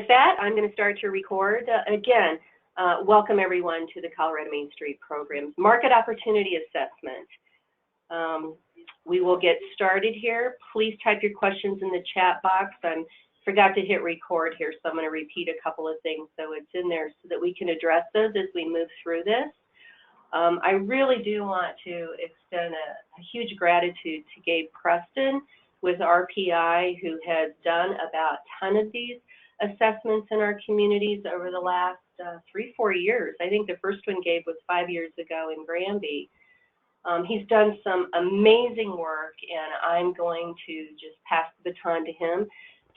with that, I'm going to start to record. Again, welcome everyone to the Colorado Main Street Program's Market Opportunity Assessment. We will get started here. Please type your questions in the chat box. I forgot to hit record here, so I'm going to repeat a couple of things so it's in there so that we can address those as we move through this. I really do want to extend a huge gratitude to Gabe Preston with RPI, who has done about a ton of these assessments in our communities over the last 3-4 years. I think the first one, Gabe, was 5 years ago in Granby. He's done some amazing work, and I'm going to just pass the baton to him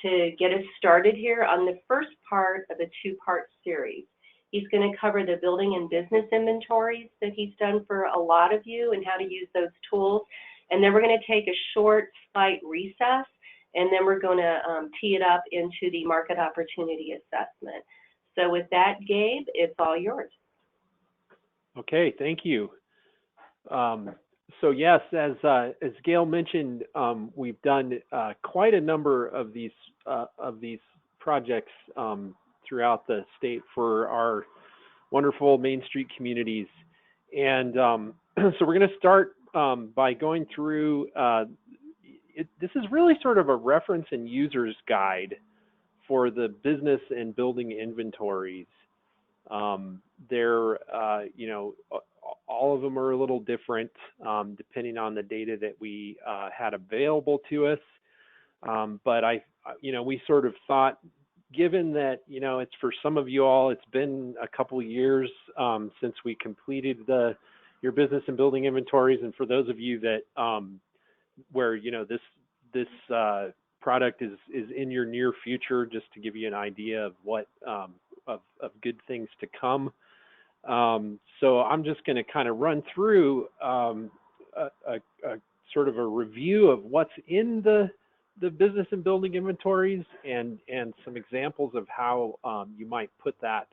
to get us started here on the first part of a two-part series. He's going to cover the building and business inventories that he's done for a lot of you and how to use those tools. And then we're going to take a short slight recess, and then we're going to tee it up into the market opportunity assessment. So with that, Gabe, it's all yours. Okay, thank you. So yes, as Gail mentioned, we've done quite a number of these projects throughout the state for our wonderful Main Street communities, and so we're going to start by going through. This is really sort of a reference and user's guide for the business and building inventories. They're all of them are a little different depending on the data that we had available to us. But we sort of thought, given that, it's for some of you all, it's been a couple of years since we completed your business and building inventories. And for those of you that where, this product is in your near future, just to give you an idea of what of good things to come. So I'm just going to kind of run through a sort of a review of what's in the business and building inventories and some examples of how you might put that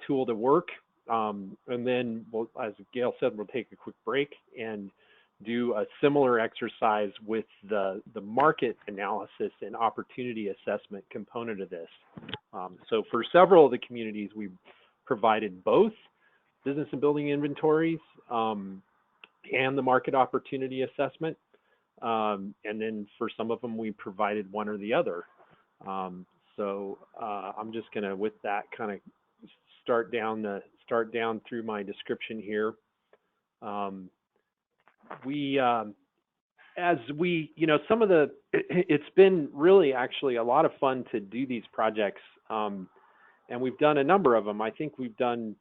tool to work. And then, as Gail said, we'll take a quick break and do a similar exercise with the market analysis and opportunity assessment component of this. So for several of the communities, we've provided both business and building inventories and the market opportunity assessment. And then for some of them, we provided one or the other. So I'm just going to, with that, kind of start down through my description here. It's been really actually a lot of fun to do these projects. And we've done a number of them. I think we've done,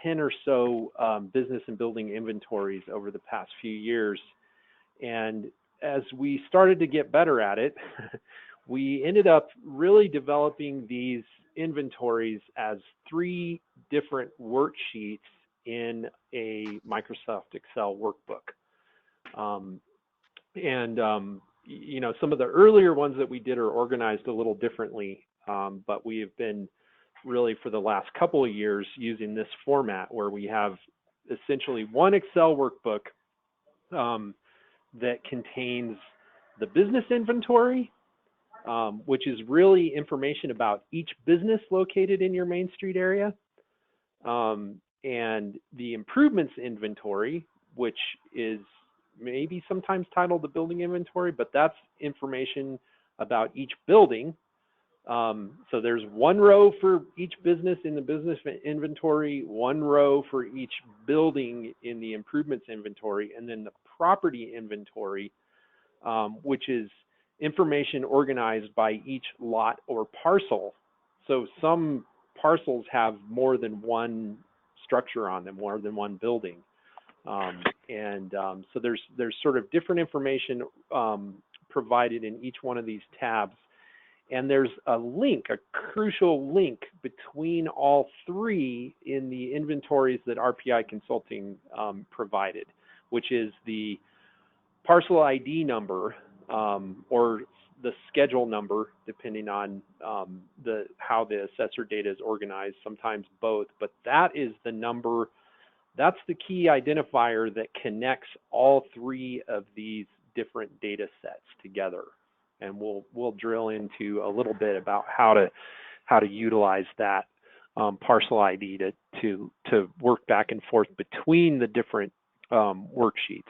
10 or so business and building inventories over the past few years. And as we started to get better at it, we ended up really developing these inventories as 3 different worksheets in a Microsoft Excel workbook. Some of the earlier ones that we did are organized a little differently, but we have been really for the last couple of years using this format where we have essentially one Excel workbook that contains the business inventory, which is really information about each business located in your Main Street area, and the improvements inventory, which is maybe sometimes titled the building inventory, but that's information about each building. So there's one row for each business in the business inventory, one row for each building in the improvements inventory, and then the property inventory, which is information organized by each lot or parcel. So some parcels have more than one structure on them, more than one building. So there's sort of different information provided in each one of these tabs. And there's a link, a crucial link between all 3 in the inventories that RPI Consulting provided, which is the parcel ID number or the schedule number, depending on how the assessor data is organized, sometimes both. But that is the number, that's the key identifier that connects all 3 of these different data sets together. and we'll drill into a little bit about how to utilize that parcel ID to work back and forth between the different worksheets.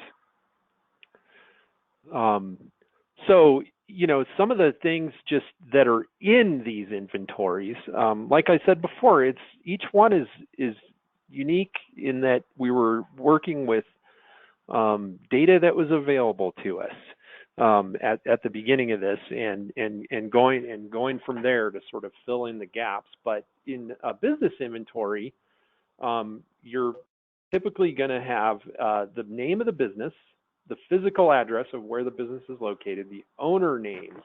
So, you know, some of the things just that are in these inventories, like I said before, each one is unique in that we were working with data that was available to us at the beginning of this, and going from there to sort of fill in the gaps. But in a business inventory, you're typically going to have the name of the business, the physical address of where the business is located, the owner names,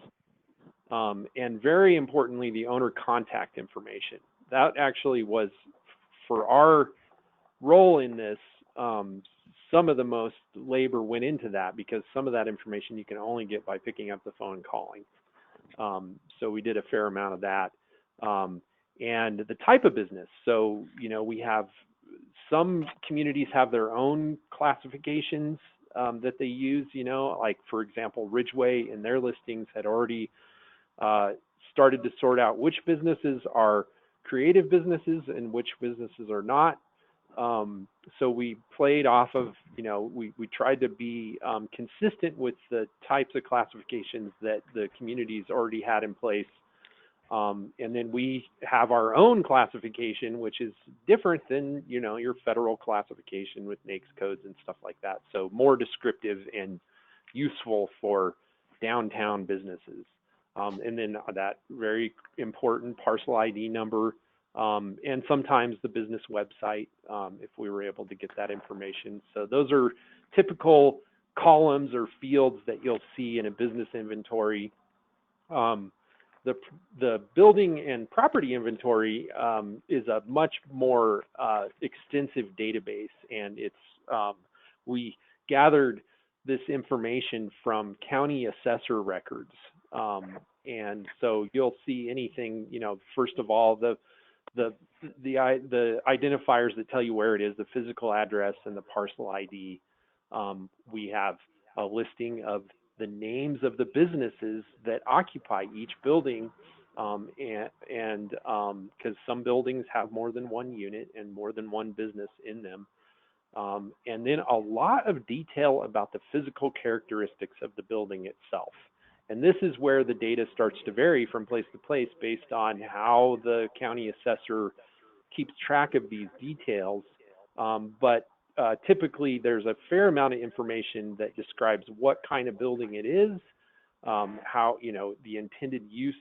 and very importantly, the owner contact information. That actually was, for our role in this, some of the most labor went into that, because some of that information you can only get by picking up the phone and calling. So we did a fair amount of that. And the type of business. So, you know, we have some communities have their own classifications that they use, you know, like for example, Ridgeway in their listings had already started to sort out which businesses are creative businesses and which businesses are not. So we played off of, you know, we tried to be consistent with the types of classifications that the communities already had in place. And then we have our own classification, which is different than, you know, your federal classification with NAICS codes and stuff like that. So more descriptive and useful for downtown businesses. And then that very important parcel ID number, and sometimes the business website, if we were able to get that information. So those are typical columns or fields that you'll see in a business inventory. The building and property inventory is a much more extensive database, and it's we gathered this information from county assessor records, and so you'll see anything, you know, first of all, the identifiers that tell you where it is, the physical address and the parcel ID. We have a listing of the names of the businesses that occupy each building, and because some buildings have more than one unit and more than one business in them. And then a lot of detail about the physical characteristics of the building itself. And this is where the data starts to vary from place to place based on how the county assessor keeps track of these details. But typically there's a fair amount of information that describes what kind of building it is, how, you know, the intended use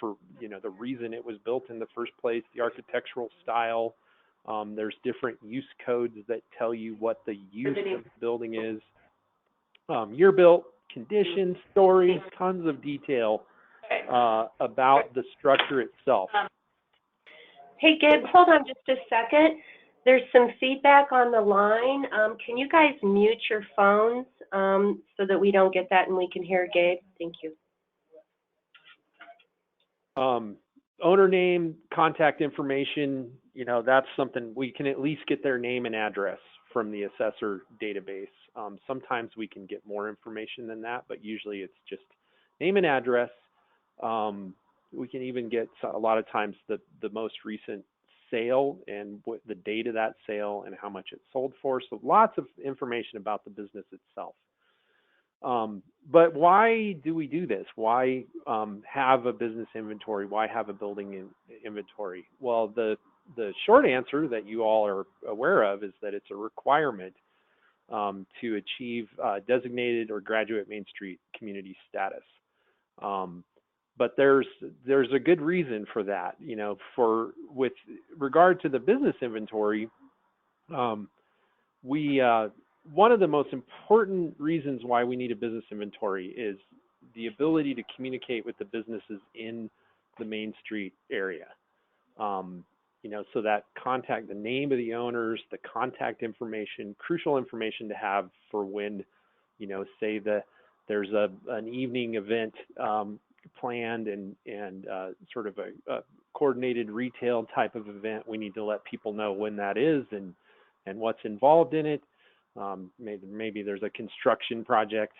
for, you know, the reason it was built in the first place, the architectural style. There's different use codes that tell you what the use of the building is. Year built, condition, stories, tons of detail about the structure itself. Hey, Gabe, hold on just a second. There's some feedback on the line. Can you guys mute your phones so that we don't get that and we can hear Gabe? Thank you. Owner name, contact information, you know, that's something we can at least get their name and address from the assessor database. Sometimes we can get more information than that, but usually it's just name and address. We can even get a lot of times the most recent sale and what the date of that sale and how much it sold for. So lots of information about the business itself. But why do we do this? Why have a business inventory? Why have a building inventory? Well, the short answer that you all are aware of is that it's a requirement to achieve designated or graduate Main Street community status. But there's a good reason for that. You know, with regard to the business inventory, one of the most important reasons why we need a business inventory is the ability to communicate with the businesses in the Main Street area. You know, so that the name of the owners, the contact information, crucial information to have for when, you know, say there's an evening event planned and sort of a coordinated retail type of event. We need to let people know when that is and what's involved in it. Maybe there's a construction project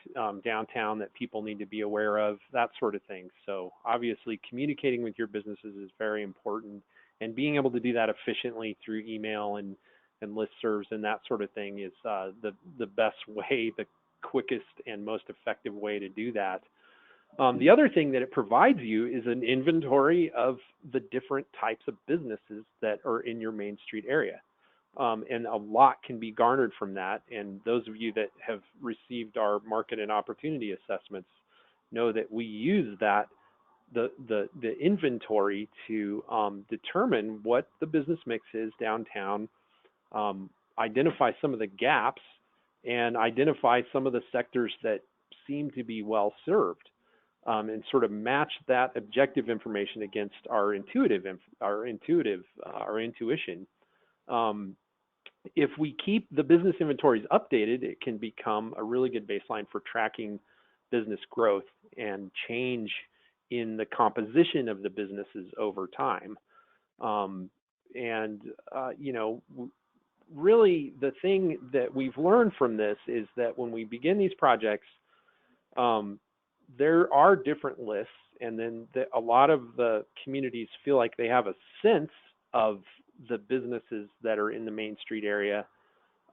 downtown that people need to be aware of, that sort of thing. So obviously communicating with your businesses is very important, and being able to do that efficiently through email and listservs and that sort of thing is the best way, the quickest and most effective way to do that. The other thing that it provides you is an inventory of the different types of businesses that are in your Main Street area. And a lot can be garnered from that. And those of you that have received our market and opportunity assessments know that we use that, the inventory to determine what the business mix is downtown, identify some of the gaps, and identify some of the sectors that seem to be well served. And sort of match that objective information against our intuition. If we keep the business inventories updated, it can become a really good baseline for tracking business growth and change in the composition of the businesses over time. Really the thing that we've learned from this is that when we begin these projects, there are different lists, and then a lot of the communities feel like they have a sense of the businesses that are in the Main Street area,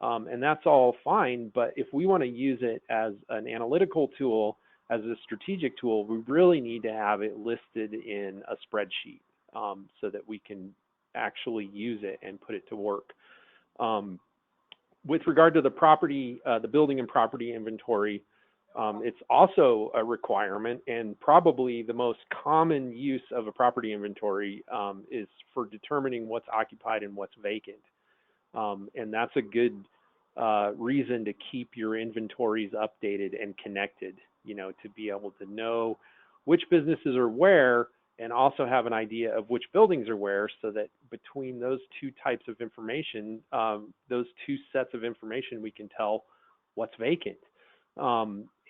and that's all fine. But if we want to use it as an analytical tool, as a strategic tool, we really need to have it listed in a spreadsheet so that we can actually use it and put it to work. With regard to the property, the building and property inventory, it's also a requirement, and probably the most common use of a property inventory is for determining what's occupied and what's vacant. And that's a good reason to keep your inventories updated and connected, to be able to know which businesses are where, and also have an idea of which buildings are where, so that between those two types of information, those two sets of information, we can tell what's vacant.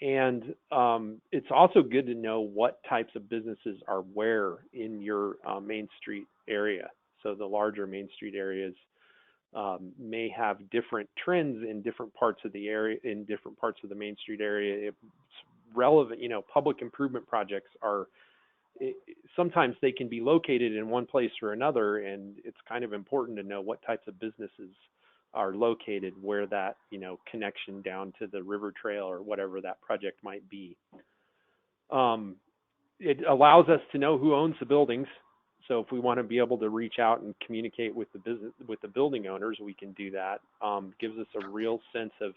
It's also good to know what types of businesses are where in your Main Street area. So the larger Main Street areas may have different trends in different parts of the area, in different parts of the Main Street area. It's relevant, public improvement projects are, sometimes they can be located in one place or another, and it's kind of important to know what types of businesses are located where that, connection down to the river trail or whatever that project might be. It allows us to know who owns the buildings. So if we want to be able to reach out and communicate with the building owners, we can do that. Gives us a real sense of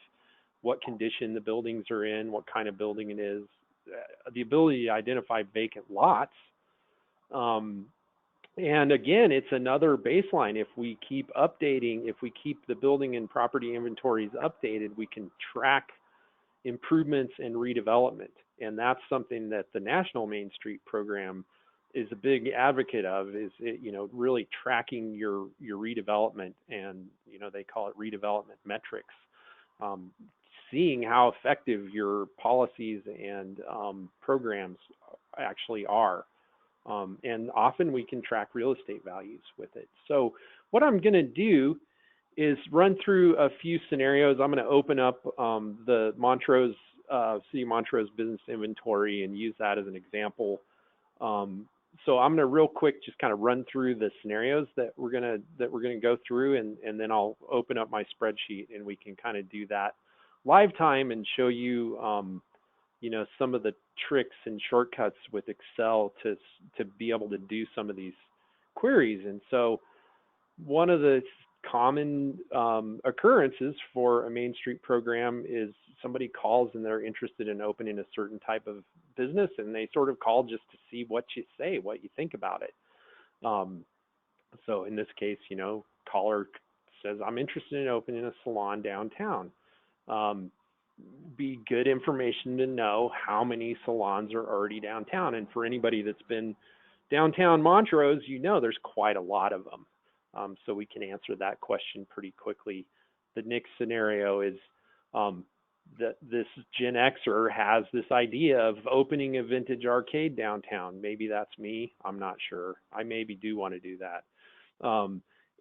what condition the buildings are in, what kind of building it is, the ability to identify vacant lots. And again, it's another baseline. If we keep updating, if we keep the building and property inventories updated, we can track improvements and redevelopment. And that's something that the National Main Street Program is a big advocate of, is really tracking your redevelopment, and they call it redevelopment metrics, seeing how effective your policies and programs actually are. And often we can track real estate values with it. So what I'm going to do is run through a few scenarios. I'm going to open up the Montrose, City of Montrose business inventory and use that as an example. So I'm going to real quick just kind of run through the scenarios that we're going to go through, and then I'll open up my spreadsheet and we can kind of do that live time and show you some of the tricks and shortcuts with Excel to be able to do some of these queries. And so one of the common occurrences for a Main Street program is somebody calls and they're interested in opening a certain type of business, and they sort of call just to see what you say, what you think about it. So in this case, caller says, I'm interested in opening a salon downtown. Be good information to know how many salons are already downtown. And for anybody that's been downtown Montrose, there's quite a lot of them. So we can answer that question pretty quickly. The next scenario is that this Gen Xer has this idea of opening a vintage arcade downtown. Maybe that's me. I'm not sure. I maybe do want to do that.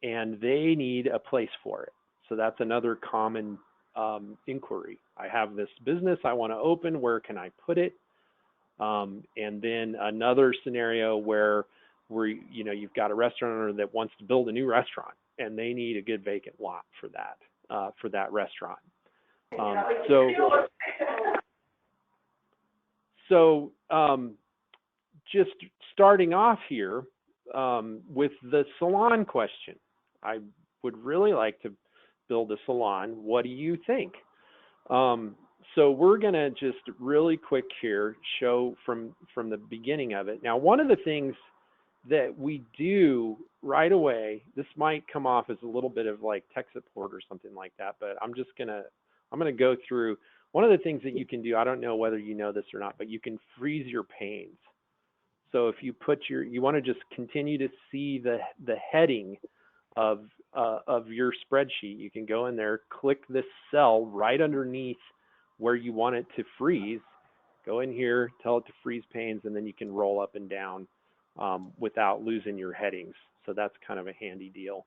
And they need a place for it. So that's another common inquiry. I have this business I want to open. Where can I put it? And then another scenario where you've got a restaurant owner that wants to build a new restaurant and they need a good vacant lot for that restaurant. So just starting off here with the salon question. I would really like to build a salon. What do you think? So we're going to just really quick here show from the beginning of it. Now, one of the things that we do right away, this might come off as a little bit of like tech support or something like that, but I'm going to go through one of the things that you can do. I don't know whether you know this or not, but you can freeze your panes. So if you you want to just continue to see the heading of your spreadsheet, you can go in there, click this cell right underneath where you want it to freeze, go in here, tell it to freeze panes, and then you can roll up and down without losing your headings. So that's kind of a handy deal.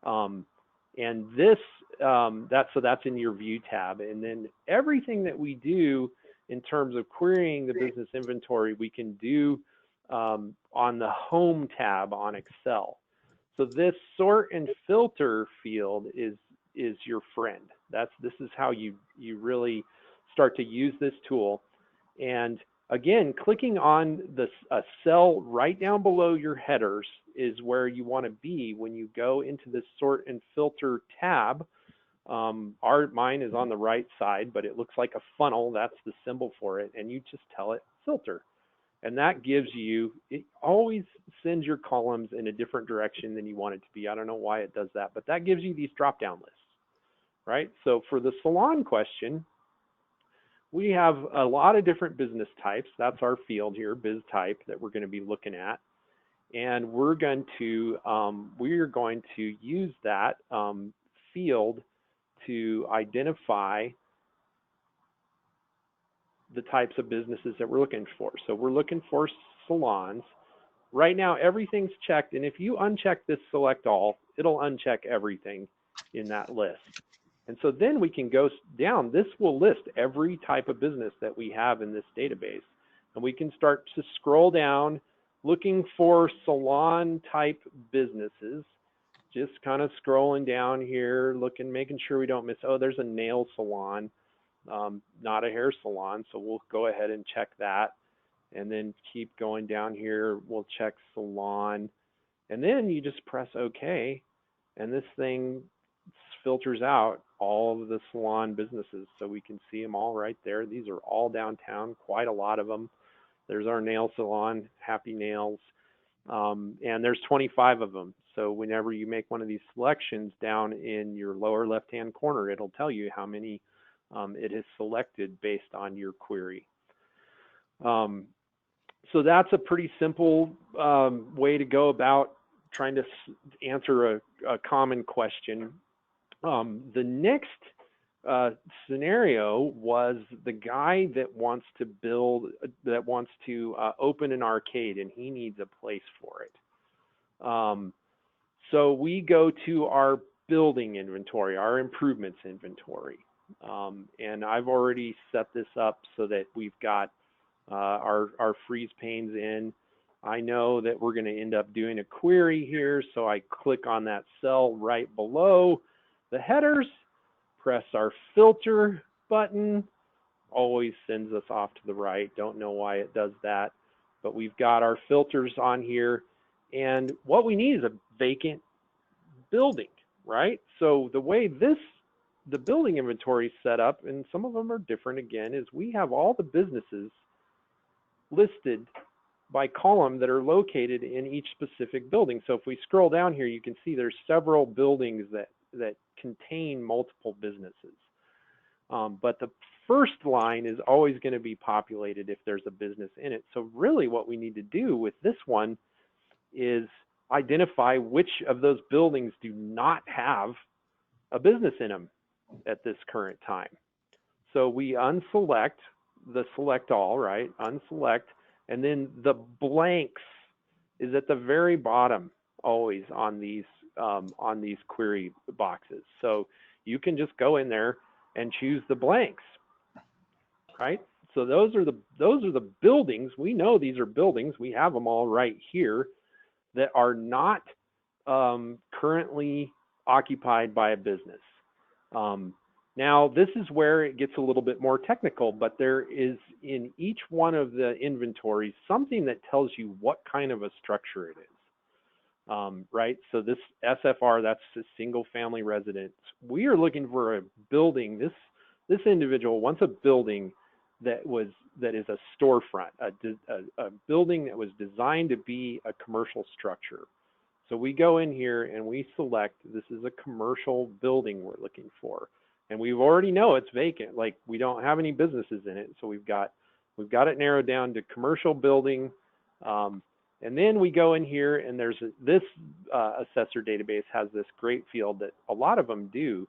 And this, that's in your view tab. And then everything that we do in terms of querying the business inventory, we can do on the home tab on Excel. So this sort and filter field is your friend. This is how you really start to use this tool. And again, clicking on a cell right down below your headers is where you want to be when you go into the sort and filter tab. Mine is on the right side, but it looks like a funnel. That's the symbol for it. And you just tell it filter. And that gives you, it always sends your columns in a different direction than you want it to be. I don't know why it does that, but that gives you these drop-down lists, right? So for the salon question, we have a lot of different business types. That's our field here, biz type, that we're going to be looking at. And we're going to use that field to identify the types of businesses that we're looking for. So we're looking for salons. Right now, everything's checked. And if you uncheck this select all, it'll uncheck everything in that list. And so then we can go down. This will list every type of business that we have in this database. And we can start to scroll down looking for salon type businesses. Just kind of scrolling down here, making sure we don't miss, oh, there's a nail salon. Not a hair salon, so we'll go ahead and check that, and then keep going down here. We'll check salon, and then you just press OK, and this thing filters out all of the salon businesses, so we can see them all right there. These are all downtown, quite a lot of them. There's our nail salon, Happy Nails, and there's 25 of them. So whenever you make one of these selections, down in your lower left-hand corner, it'll tell you how many it is selected based on your query. So that's a pretty simple way to go about trying to answer a common question. The next scenario was the guy that wants to open an arcade, and he needs a place for it. So we go to our building inventory, our improvements inventory. And I've already set this up so that we've got our freeze panes in. I know that we're going to end up doing a query here, so I click on that cell right below the headers, press our filter button, always sends us off to the right. Don't know why it does that, but we've got our filters on here, and what we need is a vacant building, right? So the way the building inventory is set up, and some of them are different again, is we have all the businesses listed by column that are located in each specific building. So if we scroll down here, you can see there's several buildings that contain multiple businesses. But the first line is always going to be populated if there's a business in it. So really what we need to do with this one is identify which of those buildings do not have a business in them at this current time. So we unselect the select all, right? Unselect, and then the blanks is at the very bottom always on these query boxes. So you can just go in there and choose the blanks, right? So those are the buildings. We know these are buildings. We have them all right here that are not currently occupied by a business. Now, this is where it gets a little bit more technical, but there is in each one of the inventories something that tells you what kind of a structure it is, right? So this SFR, that's a single family residence. We are looking for a building. This individual wants a building that is a storefront, a building that was designed to be a commercial structure. So we go in here and we select, this is a commercial building we're looking for. And we already know it's vacant, like we don't have any businesses in it. So we've got it narrowed down to commercial building. And then we go in here and this assessor database has this great field that a lot of them do.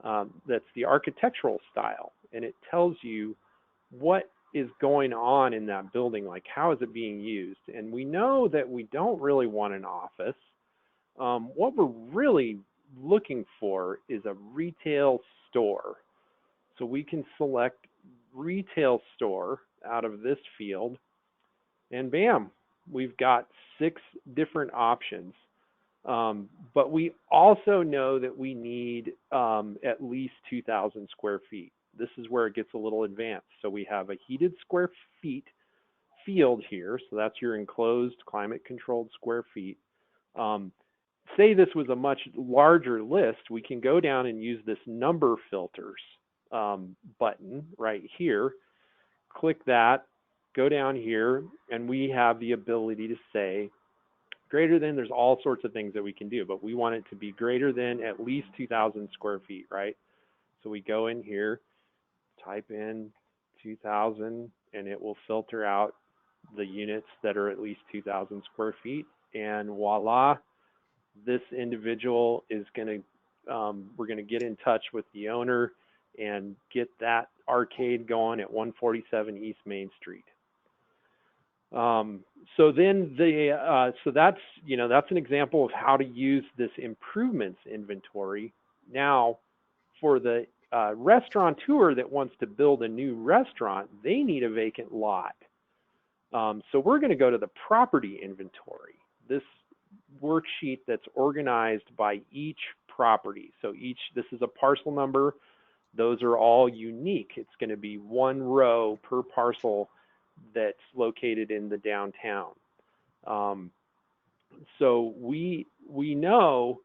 That's the architectural style. And it tells you what is going on in that building, like how is it being used. And we know that we don't really want an office. What we're really looking for is a retail store. So we can select retail store out of this field, and bam, we've got 6 different options. But we also know that we need at least 2,000 square feet. This is where it gets a little advanced. So we have a heated square feet field here. So that's your enclosed climate controlled square feet. Say this was a much larger list, we can go down and use this number filters button right here. Click that, go down here, and we have the ability to say greater than. There's all sorts of things that we can do, but we want it to be greater than at least 2,000 square feet, right? So we go in here, type in 2,000, and it will filter out the units that are at least 2,000 square feet, and voila, this individual is going to, we're going to get in touch with the owner and get that arcade going at 147 East Main Street. So then so that's an example of how to use this improvements inventory. Now, for the restaurateur that wants to build a new restaurant, they need a vacant lot. So we're going to go to the property inventory. This worksheet that's organized by each property. So this is a parcel number. Those are all unique. It's going to be 1 row per parcel that's located in the downtown. So we know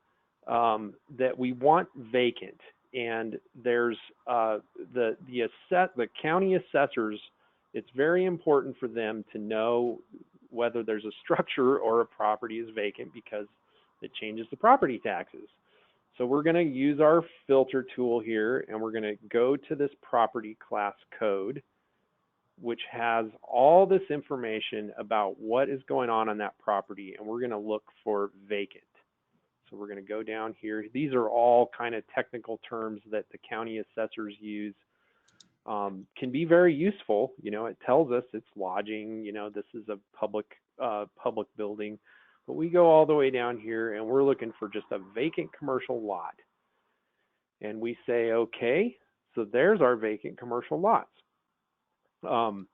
that we want vacant, and there's the county assessors. It's very important for them to know whether there's a structure or a property is vacant, because it changes the property taxes. So we're going to use our filter tool here, and we're going to go to this property class code, which has all this information about what is going on that property, and we're going to look for vacant. So we're going to go down here. These are all kind of technical terms that the county assessors use. Can be very useful. It tells us it's lodging, this is a public building, but we go all the way down here and we're looking for just a vacant commercial lot. And we say, okay, so there's our vacant commercial lots. You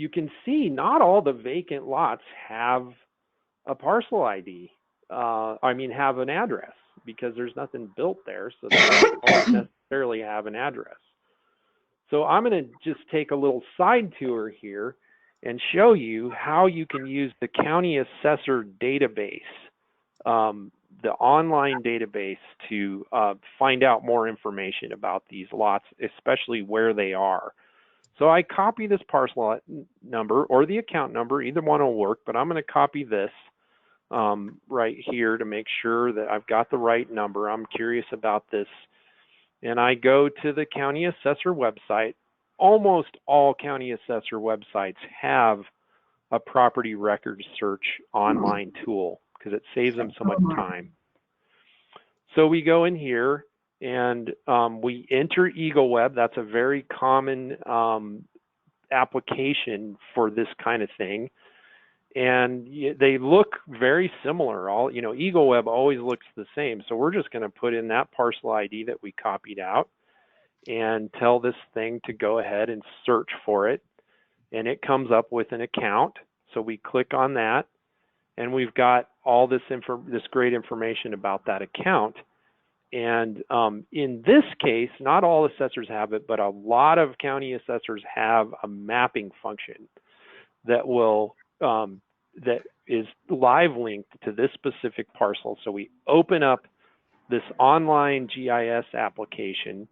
can see not all the vacant lots have a parcel ID, have an address, because there's nothing built there, so they don't necessarily have an address. So I'm going to just take a little side tour here and show you how you can use the county assessor database, the online database, to find out more information about these lots, especially where they are. So I copy this parcel number or the account number, either one will work, but I'm going to copy this right here to make sure that I've got the right number. I'm curious about this. And I go to the county assessor website. Almost all county assessor websites have a property record search online tool, because it saves them so much time. So we go in here and we enter EagleWeb. That's a very common application for this kind of thing. and they look very similar. All, you know, EagleWeb always looks the same. So we're just going to put in that parcel ID that we copied out and tell this thing to go ahead and search for it. And it comes up with an account. So we click on that, and we've got all this great information about that account. And in this case, not all assessors have it, but a lot of county assessors have a mapping function that will that is live linked to this specific parcel. So we open up this online GIS application,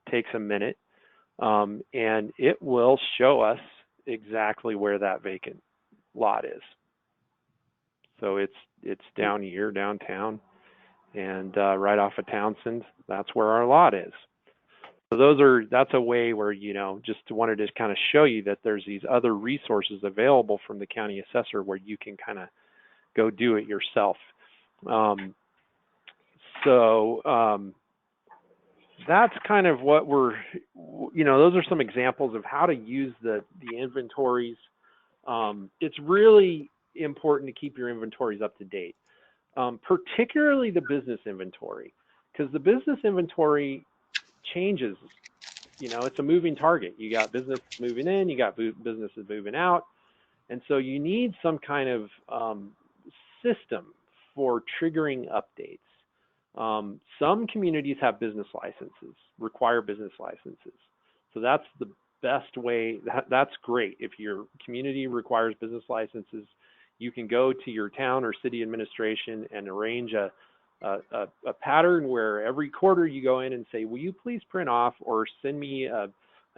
takes a minute, and it will show us exactly where that vacant lot is. So it's down here downtown, and right off of Townsend, that's where our lot is. So that's a way where, you know, just wanted to kind of show you that there's these other resources available from the county assessor where you can kind of go do it yourself. That's kind of what you know, those are some examples of how to use the inventories. It's really important to keep your inventories up to date, particularly the business inventory, because the business inventory changes. You know, it's a moving target. You got business moving in, you got businesses moving out, and so you need some kind of system for triggering updates. Some communities have business licenses, require business licenses. So that's the best way. That's great. If your community requires business licenses, you can go to your town or city administration and arrange a pattern where every quarter you go in and say, will you please print off or send me an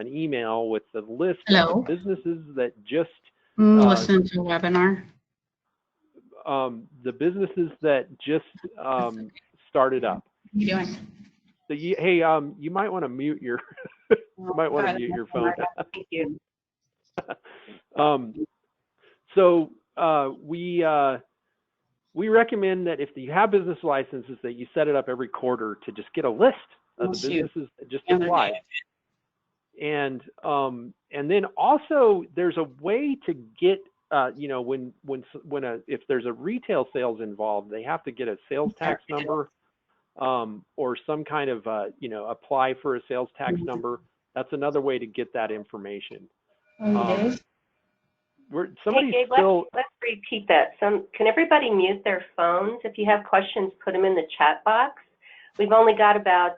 email with the list of businesses that just listen to a webinar. The businesses that just started up. What are you doing? So hey, you might want to mute your you might want to mute your phone. Thank you. So we recommend that if you have business licenses, that you set it up every quarter to just get a list of the businesses that just applied. And then also there's a way to get you know, if there's a retail sales involved, they have to get a sales tax number or some kind of you know, apply for a sales tax number. That's another way to get that information. Hey, Gabe, let's repeat that. Can everybody mute their phones? If you have questions, put them in the chat box. We've only got about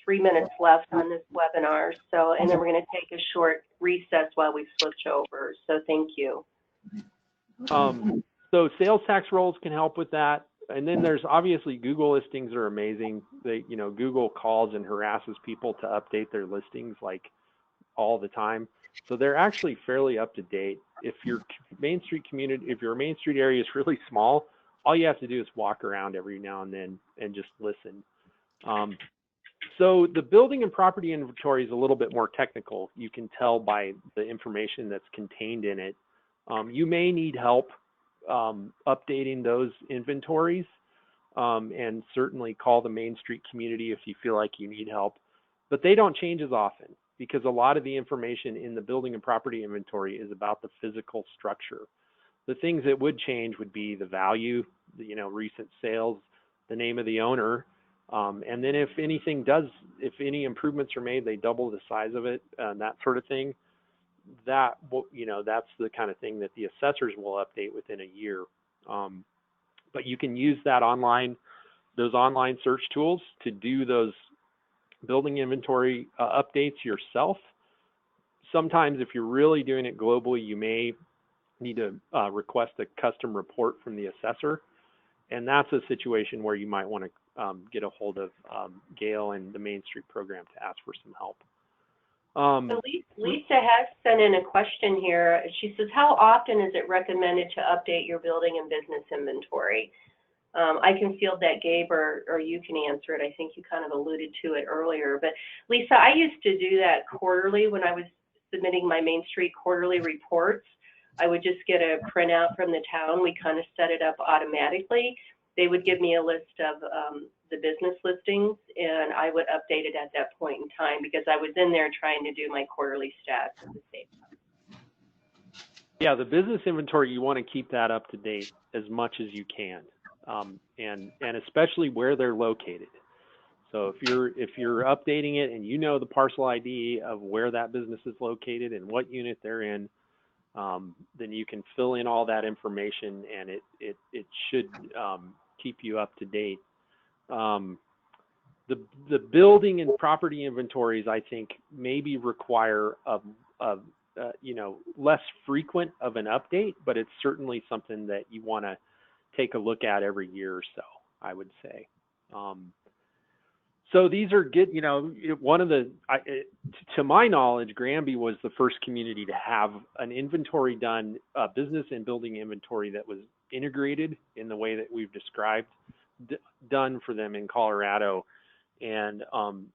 3 minutes left on this webinar, and then we're going to take a short recess while we switch over. So thank you. So sales tax rolls can help with that. And then there's obviously Google listings are amazing. You know, Google calls and harasses people to update their listings like all the time. So they're actually fairly up to date. If your Main Street community, if your Main Street area is really small, all you have to do is walk around every now and then and just listen. So the building and property inventory is a little bit more technical. You can tell by the information that's contained in it. You may need help updating those inventories, and certainly call the Main Street community if you feel like you need help. But they don't change as often because a lot of the information in the building and property inventory is about the physical structure. The things that would change would be the value, you know, recent sales, the name of the owner, and then if any improvements are made, they double the size of it, that sort of thing. That, you know, that's the kind of thing that the assessors will update within a year. But you can use that those online search tools to do those building inventory updates yourself. Sometimes if you're really doing it globally, you may need to request a custom report from the assessor. And that's a situation where you might want to get a hold of Gail and the Main Street program to ask for some help. So Lisa has sent in a question here. She says, how often is it recommended to update your building and business inventory? I can field that, Gabe, or you can answer it. I think you kind of alluded to it earlier. But Lisa, I used to do that quarterly when I was submitting my Main Street quarterly reports. I would just get a printout from the town. We kind of set it up automatically. They would give me a list of the business listings, and I would update it at that point in time because I was in there trying to do my quarterly stats at the same time. Yeah, the business inventory, you want to keep that up to date as much as you can, and especially where they're located. So if you're updating it and you know the parcel ID of where that business is located and what unit they're in, then you can fill in all that information, and it should keep you up to date. The building and property inventories, I think, maybe require a less frequent of an update, but it's certainly something that you want to take a look at every year or so, I would say. So these are good, one of the, to my knowledge, Granby was the first community to have an inventory done, business and building inventory that was integrated in the way that we've described, done for them in Colorado. And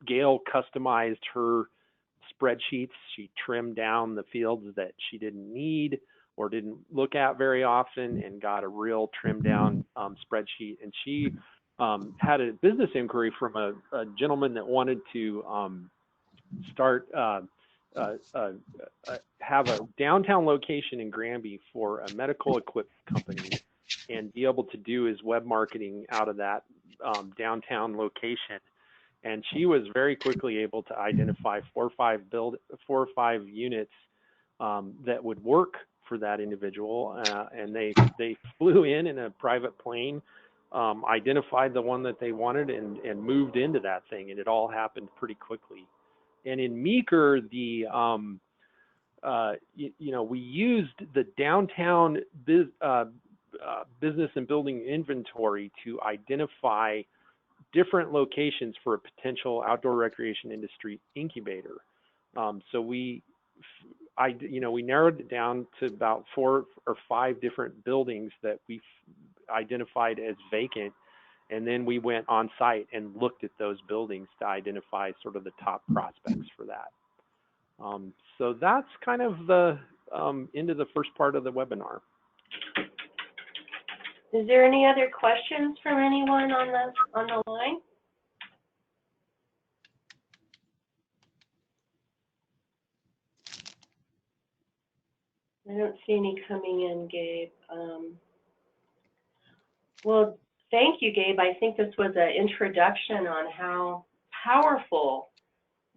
Gail customized her spreadsheets. She trimmed down the fields that she didn't need or didn't look at very often and got a real trimmed down spreadsheet. And she had a business inquiry from a gentleman that wanted to start have a downtown location in Granby for a medical equipment company and be able to do his web marketing out of that downtown location. And she was very quickly able to identify 4 or 5 units that would work for that individual. And they flew in a private plane, identified the one that they wanted, and moved into that thing. And it all happened pretty quickly. And in Meeker, we used the downtown business and building inventory to identify different locations for a potential outdoor recreation industry incubator. So we narrowed it down to about 4 or 5 different buildings that we identified as vacant. And then we went on site and looked at those buildings to identify sort of the top prospects for that. So that's kind of the into the first part of the webinar. Is there any other questions from anyone on the line? I don't see any coming in, Gabe. Well, thank you, Gabe. I think this was an introduction on how powerful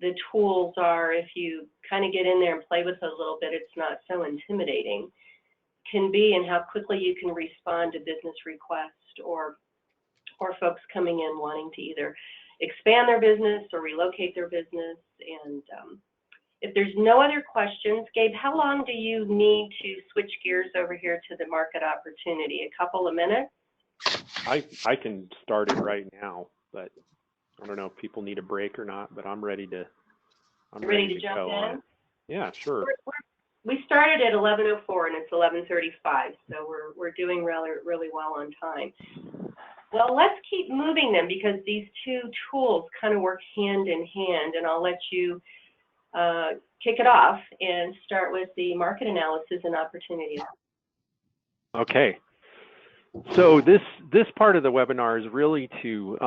the tools are. If you kind of get in there and play with it a little bit, it's not so intimidating. Can be, and how quickly you can respond to business requests or folks coming in wanting to either expand their business or relocate their business. And if there's no other questions, Gabe, how long do you need to switch gears over here to the market opportunity? A couple of minutes? I can start it right now, but I don't know if people need a break or not, but I'm ready to jump go in? on it. Yeah, sure. We started at 11:04 and it's 11:35, so we're doing really well on time. Well, let's keep moving them because these two tools kind of work hand in hand, and I'll let you kick it off and start with the market analysis and opportunities. Okay. So this part of the webinar is really to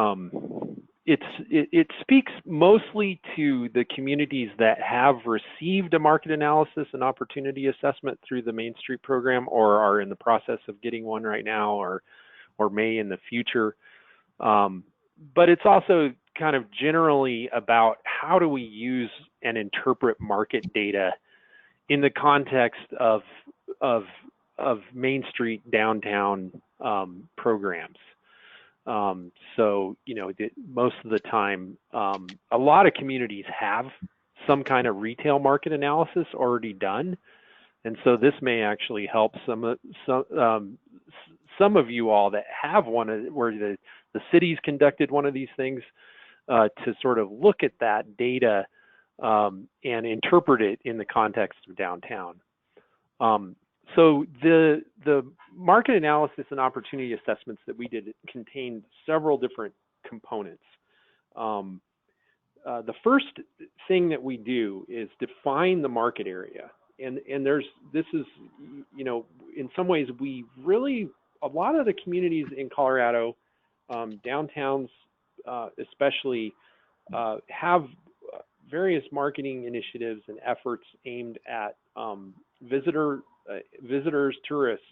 it speaks mostly to the communities that have received a market analysis and opportunity assessment through the Main Street program or are in the process of getting one right now or may in the future. But it's also kind of generally about how do we use and interpret market data in the context of Main Street downtown programs. So, most of the time, a lot of communities have some kind of retail market analysis already done. And so this may actually help some of you all that have one where the city's conducted one of these things to sort of look at that data and interpret it in the context of downtown. So the market analysis and opportunity assessments that we did contained several different components. The first thing that we do is define the market area. And this is, in some ways a lot of the communities in Colorado, downtowns especially, have various marketing initiatives and efforts aimed at visitor visitors, tourists,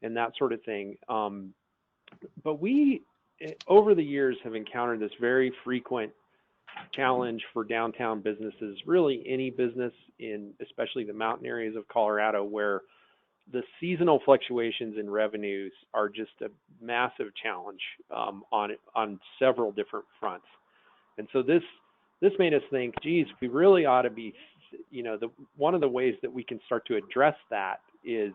and that sort of thing. But we, over the years, have encountered this very frequent challenge for downtown businesses, really any business in especially the mountain areas of Colorado, where the seasonal fluctuations in revenues are just a massive challenge on several different fronts. And so this made us think, geez, we really ought to be, you know, one of the ways that we can start to address that is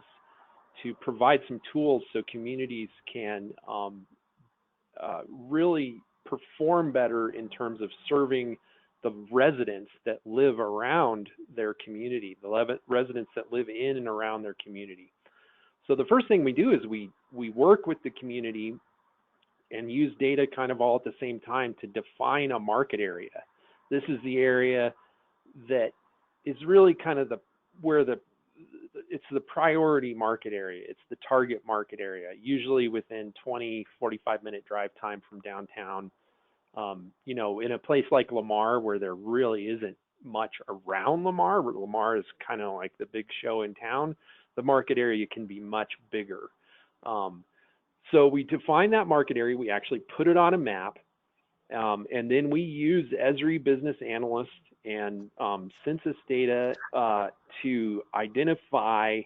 to provide some tools so communities can really perform better in terms of serving the residents that live around their community, the residents that live in and around their community. So the first thing we do is we work with the community and use data kind of all at the same time to define a market area. This is the area that is really kind of it's the priority market area. It's the target market area, usually within 20, 45-minute drive time from downtown. You know, in a place like Lamar, where there really isn't much around Lamar, where Lamar is kind of like the big show in town, the market area can be much bigger. So we define that market area, we actually put it on a map, and then we use Esri Business Analyst and census data to identify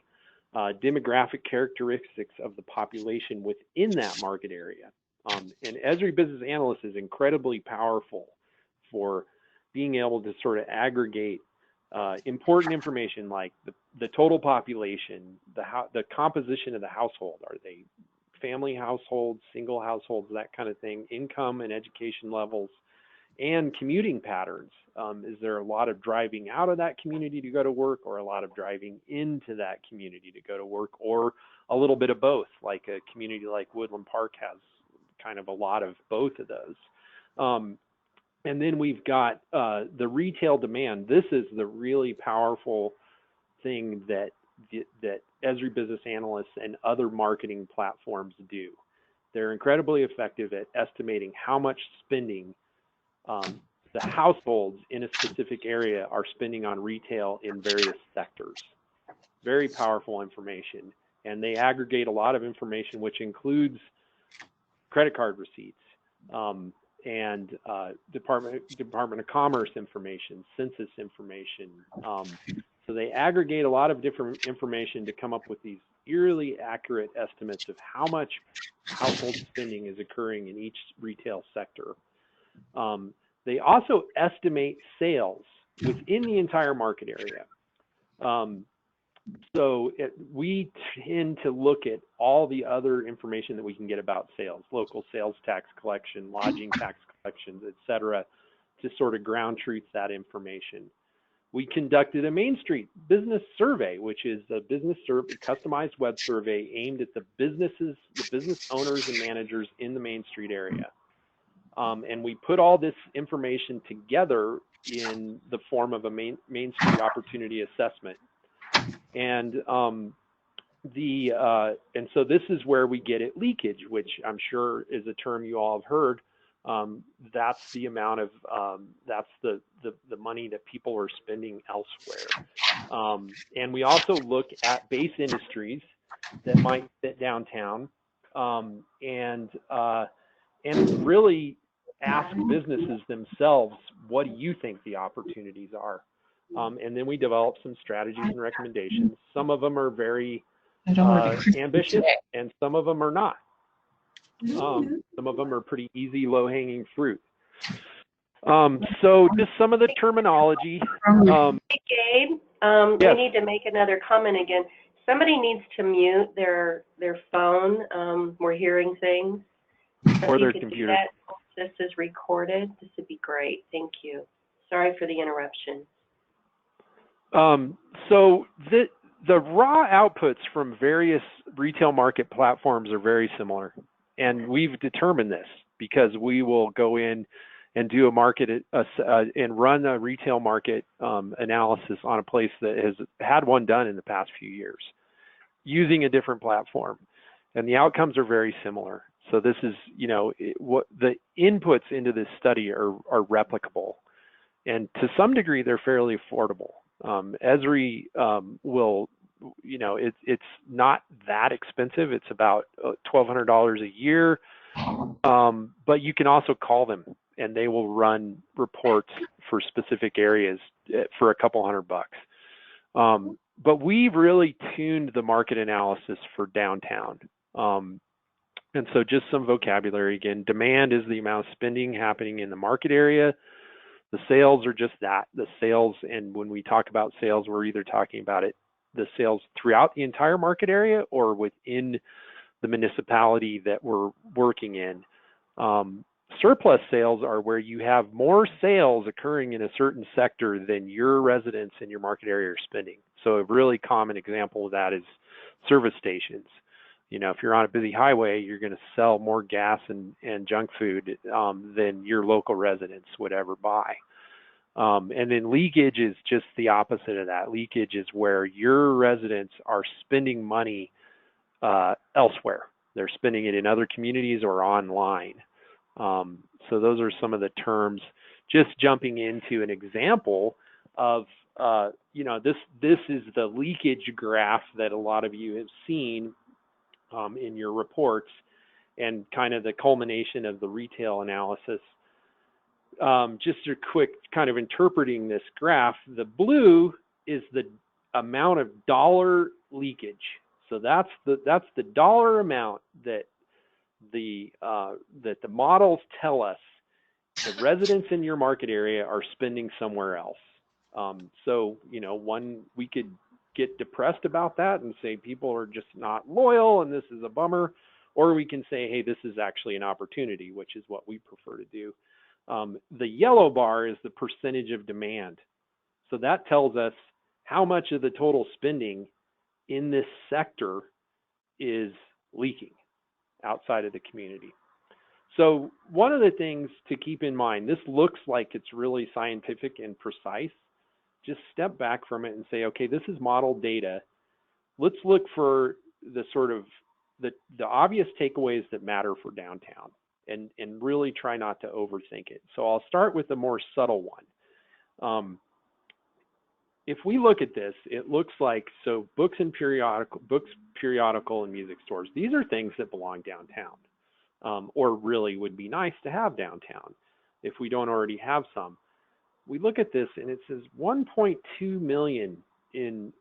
demographic characteristics of the population within that market area. And Esri Business Analyst is incredibly powerful for being able to sort of aggregate important information like the total population, the composition of the household. Are they family households, single households, that kind of thing, income and education levels, and commuting patterns. Is there a lot of driving out of that community to go to work, or a lot of driving into that community to go to work, or a little bit of both, like a community like Woodland Park has kind of a lot of both of those. And then we've got the retail demand. This is the really powerful thing that Esri Business Analysts and other marketing platforms do. They're incredibly effective at estimating how much spending the households in a specific area are spending on retail in various sectors. Very powerful information. And they aggregate a lot of information, which includes credit card receipts, and Department of Commerce information, census information. So they aggregate a lot of different information to come up with these eerily accurate estimates of how much household spending is occurring in each retail sector. They also estimate sales within the entire market area. So we tend to look at all the other information that we can get about sales, local sales tax collection, lodging tax collections, et cetera, to sort of ground truth that information. We conducted a Main Street business survey, which is a business survey, customized web survey aimed at the business owners and managers in the Main Street area. And we put all this information together in the form of a Main Street opportunity assessment. And so this is where we get at leakage, which I'm sure is a term you all have heard. That's the amount of that's the money that people are spending elsewhere. And we also look at base industries that might fit downtown, and really ask businesses themselves, what do you think the opportunities are? And then we develop some strategies and recommendations. Some of them are very ambitious, and some of them are not. Some of them are pretty easy, low-hanging fruit. So just some of the terminology. Hey, Gabe, yes. We need to make another comment again. Somebody needs to mute their phone. We're hearing things. So or their computer. This is recorded. This would be great. Thank you. Sorry for the interruption. So the raw outputs from various retail market platforms are very similar. And we've determined this because we will go in and do a market and run a retail market analysis on a place that has had one done in the past few years using a different platform. And the outcomes are very similar. So this is, you know, what the inputs into this study are replicable. And to some degree, they're fairly affordable. Esri will you know, it's not that expensive. It's about $1,200 a year. But you can also call them and they will run reports for specific areas for a couple $100. But we've really tuned the market analysis for downtown. And so just some vocabulary again, demand is the amount of spending happening in the market area. The sales are just that, the sales. And when we talk about sales, we're either talking about the sales throughout the entire market area or within the municipality that we're working in. Surplus sales are where you have more sales occurring in a certain sector than your residents in your market area are spending. So a really common example of that is service stations. You know, if you're on a busy highway, you're going to sell more gas and junk food than your local residents would ever buy. And then leakage is just the opposite of that. Leakage is where your residents are spending money elsewhere. They're spending it in other communities or online. So those are some of the terms. Just jumping into an example of, you know, this is the leakage graph that a lot of you have seen in your reports and kind of the culmination of the retail analysis. Just a quick kind of interpreting this graph, the blue is the amount of dollar leakage. So that's the dollar amount that the models tell us the residents in your market area are spending somewhere else. So, you know, we could get depressed about that and say people are just not loyal and this is a bummer, or we can say, hey, this is actually an opportunity, which is what we prefer to do. The yellow bar is the percentage of demand. So that tells us how much of the total spending in this sector is leaking outside of the community. So one of the things to keep in mind, this looks like it's really scientific and precise. Just step back from it and say, okay, this is model data. Let's look for the sort of the obvious takeaways that matter for downtown and really try not to overthink it. So I'll start with the more subtle one. If we look at this, it looks like, so books, periodical, and music stores, these are things that belong downtown, or really would be nice to have downtown if we don't already have some. We look at this and it says 1.2 million in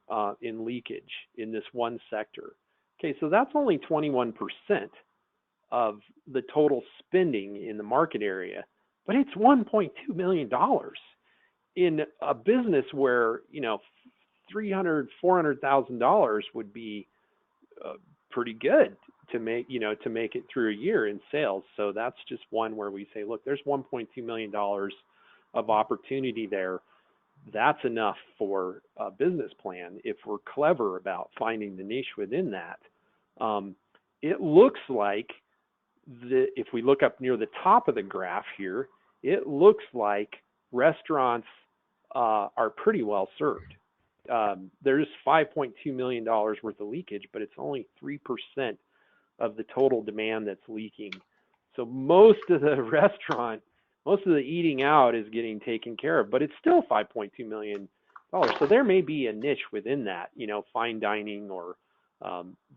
leakage in this one sector. Okay, so that's only 21% of the total spending in the market area, but it's $1.2 million in a business where, you know, $300,000, $400,000 would be pretty good to make, you know, to make it through a year in sales. So that's just one where we say, look, there's $1.2 million of opportunity there. That's enough for a business plan if we're clever about finding the niche within that. It looks like if we look up near the top of the graph here, it looks like restaurants are pretty well served. There's $5.2 million worth of leakage, but it's only 3% of the total demand that's leaking. So most of the eating out is getting taken care of, but it's still $5.2 million. So there may be a niche within that, you know, fine dining or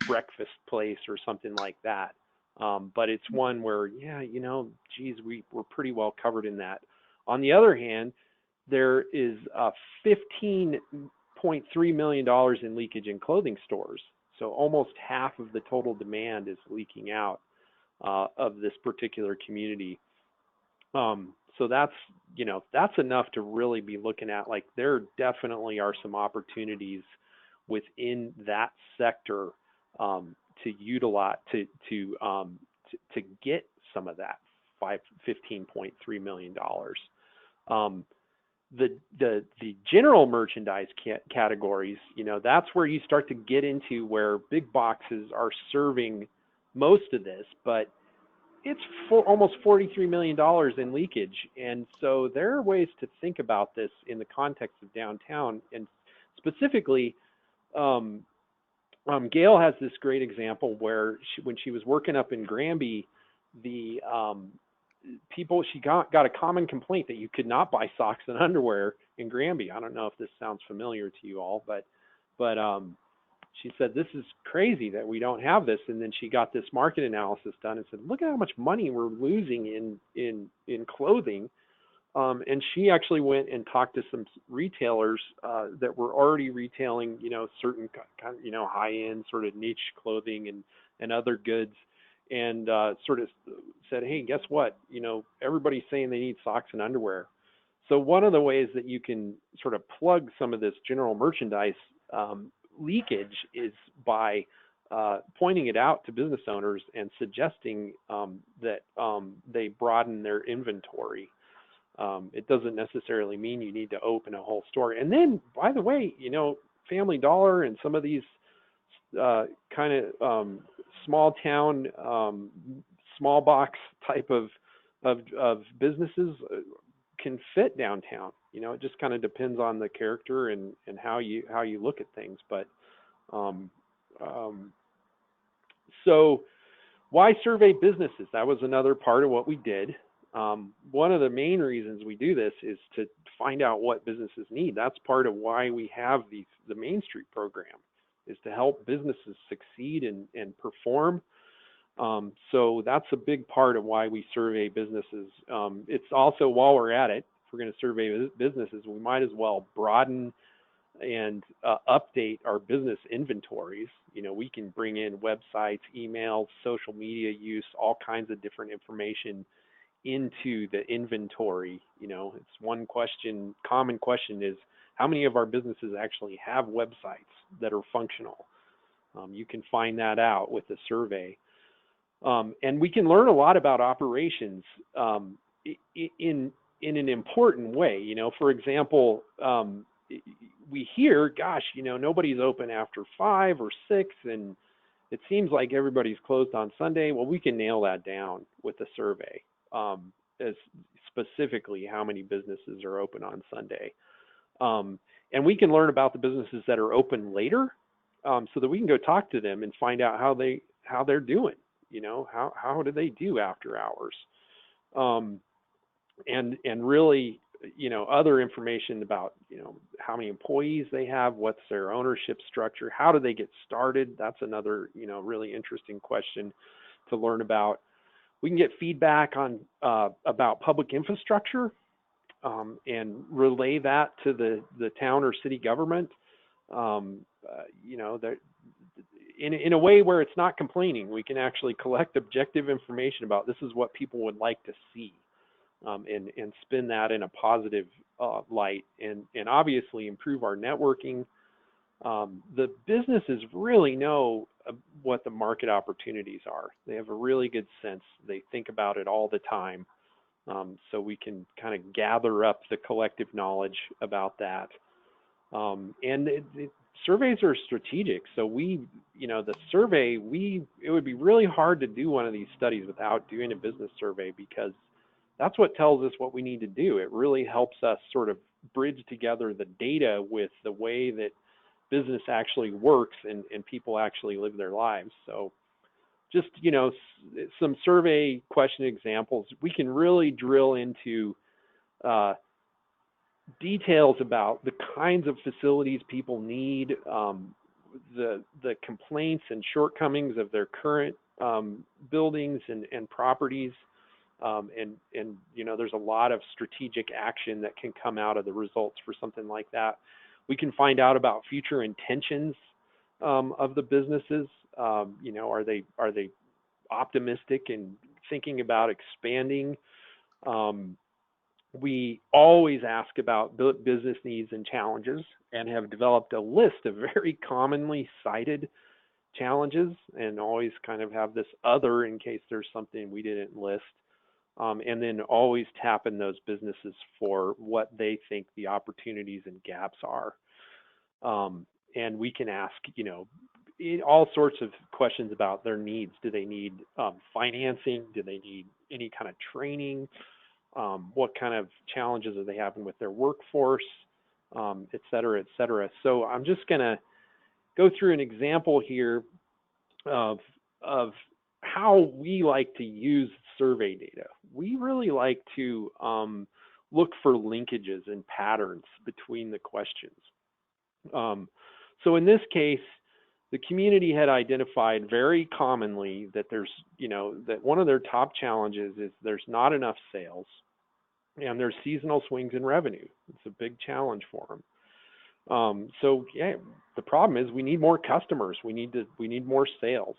breakfast place or something like that. But it's one where, yeah, you know, geez, we're pretty well covered in that. On the other hand, there is $15.3 million in leakage in clothing stores. So almost half of the total demand is leaking out of this particular community. So that's, you know, that's enough to really be looking at, like, there definitely are some opportunities within that sector to utilize, to get some of that $15.3 million. The general merchandise categories, you know, that's where you start to get into where big boxes are serving most of this, but it's almost $43 million in leakage. And so there are ways to think about this in the context of downtown. And specifically, Gail has this great example where when she was working up in Granby, the people, she got a common complaint that you could not buy socks and underwear in Granby. I don't know if this sounds familiar to you all, but she said, this is crazy that we don't have this. And then she got this market analysis done and said, look at how much money we're losing in clothing. And she actually went and talked to some retailers that were already retailing, certain kind of, high-end sort of niche clothing and other goods, and sort of said, hey, guess what? Everybody's saying they need socks and underwear. So one of the ways that you can sort of plug some of this general merchandise leakage is by pointing it out to business owners and suggesting that they broaden their inventory. It doesn't necessarily mean you need to open a whole store. And then, by the way, Family Dollar and some of these kind of small town, small box type of businesses can fit downtown. It just kind of depends on the character and how you look at things. But so why survey businesses? That was another part of what we did. One of the main reasons we do this is to find out what businesses need. That's part of why we have the Main Street program, is to help businesses succeed and perform. So that's a big part of why we survey businesses. It's also, while we're at it, if we're going to survey businesses, we might as well broaden and update our business inventories. We can bring in websites, emails, social media use, all kinds of different information into the inventory. It's one question, common question is, how many of our businesses actually have websites that are functional? You can find that out with the survey. And we can learn a lot about operations in an important way. For example, we hear, gosh, nobody's open after 5 or 6, and it seems like everybody's closed on Sunday. Well, we can nail that down with a survey, as specifically how many businesses are open on Sunday. And we can learn about the businesses that are open later, so that we can go talk to them and find out how they're doing. How do they do after hours? And really, other information about, how many employees they have, what's their ownership structure, how do they get started? That's another, really interesting question to learn about. We can get feedback on about public infrastructure and relay that to the town or city government. In a way where it's not complaining. We can actually collect objective information about, this is what people would like to see, and spin that in a positive light, and obviously improve our networking. The businesses really know what the market opportunities are. They have a really good sense. They think about it all the time. So we can kind of gather up the collective knowledge about that. And surveys are strategic. So the survey, it would be really hard to do one of these studies without doing a business survey, because that's what tells us what we need to do. It really helps us sort of bridge together the data with the way that business actually works and people actually live their lives. So just, some survey question examples. We can really drill into details about the kinds of facilities people need, the complaints and shortcomings of their current buildings and properties. And there's a lot of strategic action that can come out of the results for something like that. We can find out about future intentions of the businesses. Are they optimistic and thinking about expanding? We always ask about business needs and challenges, and have developed a list of very commonly cited challenges, and always kind of have this other in case there's something we didn't list. And then always tap in those businesses for what they think the opportunities and gaps are. And we can ask, all sorts of questions about their needs. Do they need financing? Do they need any kind of training? What kind of challenges are they having with their workforce, et cetera, et cetera. So I'm just going to go through an example here of how we like to use survey data. We really like to look for linkages and patterns between the questions. So in this case, the community had identified very commonly that there's, that one of their top challenges is there's not enough sales and there's seasonal swings in revenue. It's a big challenge for them. So yeah, the problem is we need more customers. We need more sales.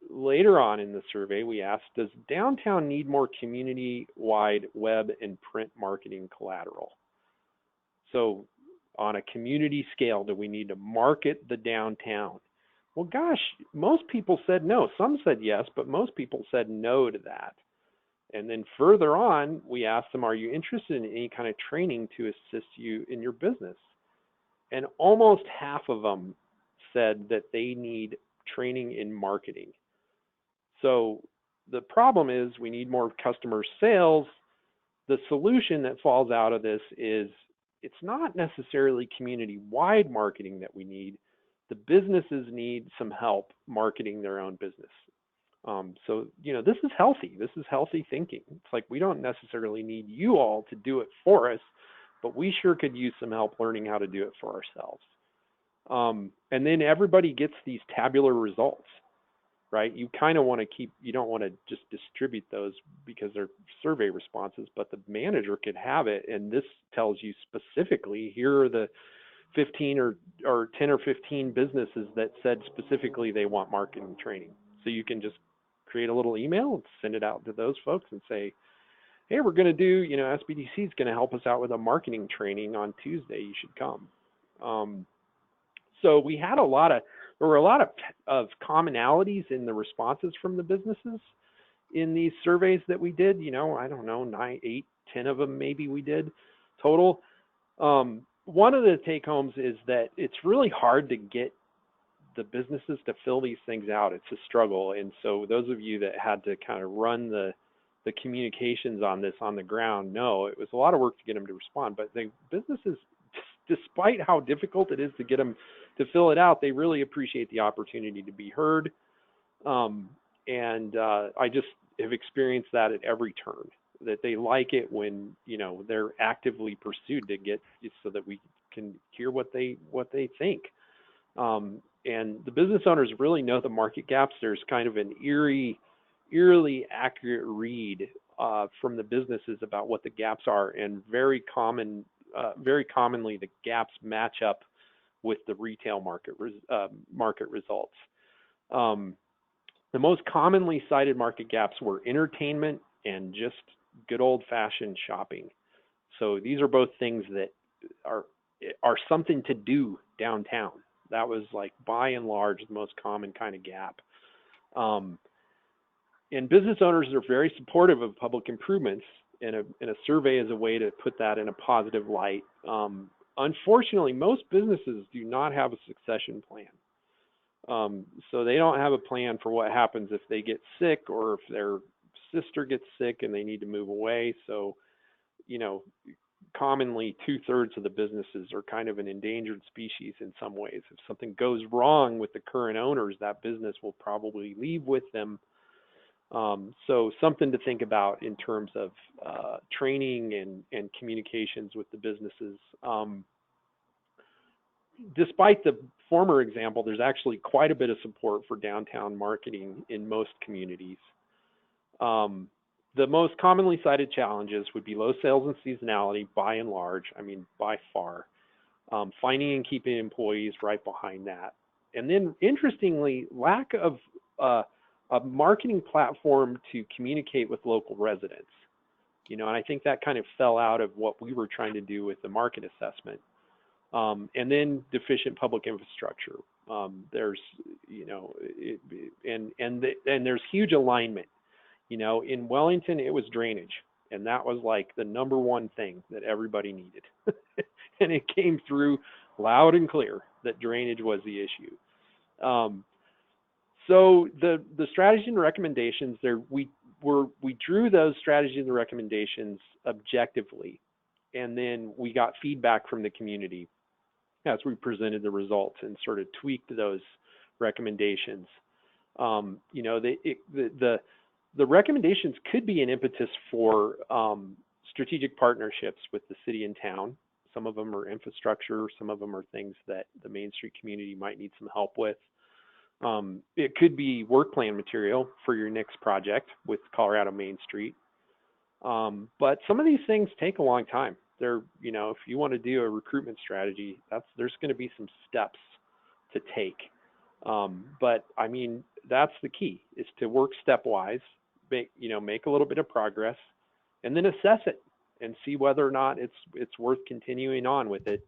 Later on in the survey, we asked, does downtown need more community-wide web and print marketing collateral? So on a community scale, do we need to market the downtown? Well, gosh, most people said no. Some said yes, but most people said no to that. And then further on, we asked them, are you interested in any kind of training to assist you in your business? And almost half of them said that they need training in marketing. So the problem is we need more customer sales. The solution that falls out of this is it's not necessarily community-wide marketing that we need. The businesses need some help marketing their own business. So, this is healthy. This is healthy thinking. It's like we don't necessarily need you all to do it for us, but we sure could use some help learning how to do it for ourselves. And then everybody gets these tabular results, right? You kind of want to you don't want to just distribute those because they're survey responses, but the manager could have it. And this tells you specifically, here are the 15 or 10 or 15 businesses that said specifically they want marketing training. So you can just create a little email and send it out to those folks and say, hey, we're going to do, SBDC is going to help us out with a marketing training on Tuesday. You should come. So we had there were a lot of commonalities in the responses from the businesses in these surveys that we did. I don't know, 9, 8, 10 of them maybe we did total. One of the take homes is that it's really hard to get the businesses to fill these things out. It's a struggle. And so those of you that had to kind of run the communications on this on the ground, no, it was a lot of work to get them to respond. But the businesses, despite how difficult it is to get them to fill it out, they really appreciate the opportunity to be heard. I just have experienced that at every turn, that they like it when, they're actively pursued to get so that we can hear what they think. And the business owners really know the market gaps. There's kind of an eerily accurate read from the businesses about what the gaps are, and very commonly the gaps match up with the retail market results. The most commonly cited market gaps were entertainment and just good old-fashioned shopping. So these are both things that are something to do downtown. That was, like, by and large the most common kind of gap. And business owners are very supportive of public improvements, and a survey is a way to put that in a positive light. Unfortunately, most businesses do not have a succession plan. So they don't have a plan for what happens if they get sick or if their sister gets sick and they need to move away. So, commonly 2/3 of the businesses are kind of an endangered species in some ways. If something goes wrong with the current owners, that business will probably leave with them. So something to think about in terms of training and communications with the businesses. Despite the former example, there's actually quite a bit of support for downtown marketing in most communities. The most commonly cited challenges would be low sales and seasonality by and large, by far. Finding and keeping employees right behind that. And then interestingly, lack of a marketing platform to communicate with local residents. And I think that kind of fell out of what we were trying to do with the market assessment. And then deficient public infrastructure. There's, and there's huge alignment. In Wellington, it was drainage, and that was like the number one thing that everybody needed. And it came through loud and clear that drainage was the issue. So the strategy and recommendations there, we drew those strategies and recommendations objectively, and then we got feedback from the community as we presented the results and sort of tweaked those recommendations. The recommendations could be an impetus for strategic partnerships with the city and town. Some of them are infrastructure. Some of them are things that the Main Street community might need some help with. It could be work plan material for your next project with Colorado Main Street. But some of these things take a long time. They're, you know, if you want to do a recruitment strategy, there's going to be some steps to take. But I mean, that's the key, is to work stepwise, make a little bit of progress, and then assess it and see whether or not it's worth continuing on with it.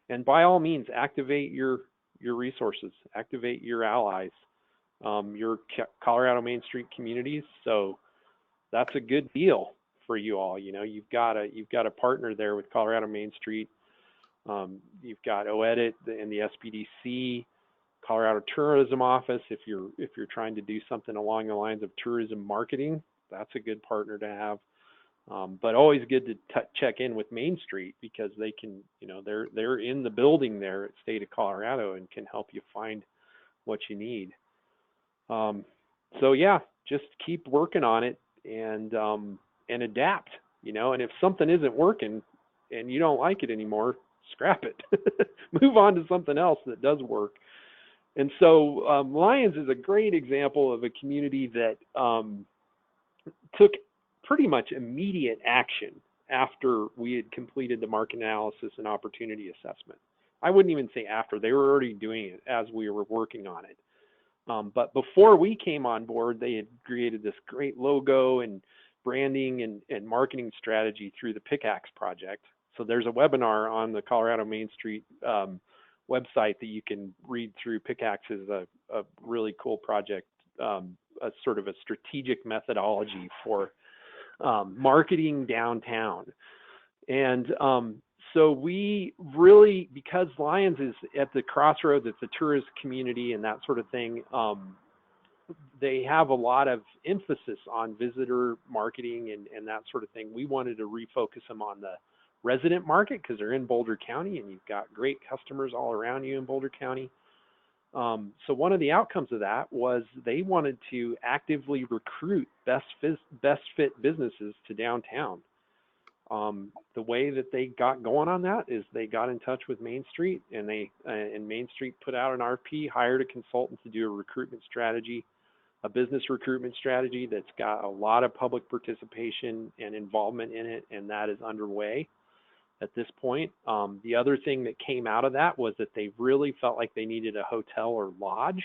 And by all means, activate your resources, activate your allies, your Colorado Main Street communities. So that's a good deal for you all. You know, you've got a partner there with Colorado Main Street. You've got OEDIT and the SBDC, Colorado Tourism Office. If you're trying to do something along the lines of tourism marketing, that's a good partner to have. But always good to check in with Main Street, because they can, you know, they're in the building there at State of Colorado and can help you find what you need. So yeah, just keep working on it and adapt, you know, and if something isn't working and you don't like it anymore, scrap it. Move on to something else that does work. And so Lyons is a great example of a community that took pretty much immediate action after we had completed the market analysis and opportunity assessment. I wouldn't even say after, they were already doing it as we were working on it. But before we came on board, they had created this great logo and branding and marketing strategy through the Pickaxe project. So there's a webinar on the Colorado Main Street website that you can read through. Pickaxe is a really cool project, a sort of a strategic methodology for marketing downtown. And so we really, because Lyons is at the crossroads, it's a tourist community and that sort of thing, they have a lot of emphasis on visitor marketing and that sort of thing. We wanted to refocus them on the resident market because they're in Boulder County and you've got great customers all around you in Boulder County. So one of the outcomes of that was they wanted to actively recruit best fit businesses to downtown. The way that they got going on that is they got in touch with Main Street, and Main Street put out an RFP, hired a consultant to do a recruitment strategy, a business recruitment strategy that's got a lot of public participation and involvement in it, and that is underway at this point. The other thing that came out of that was that they really felt like they needed a hotel or lodge.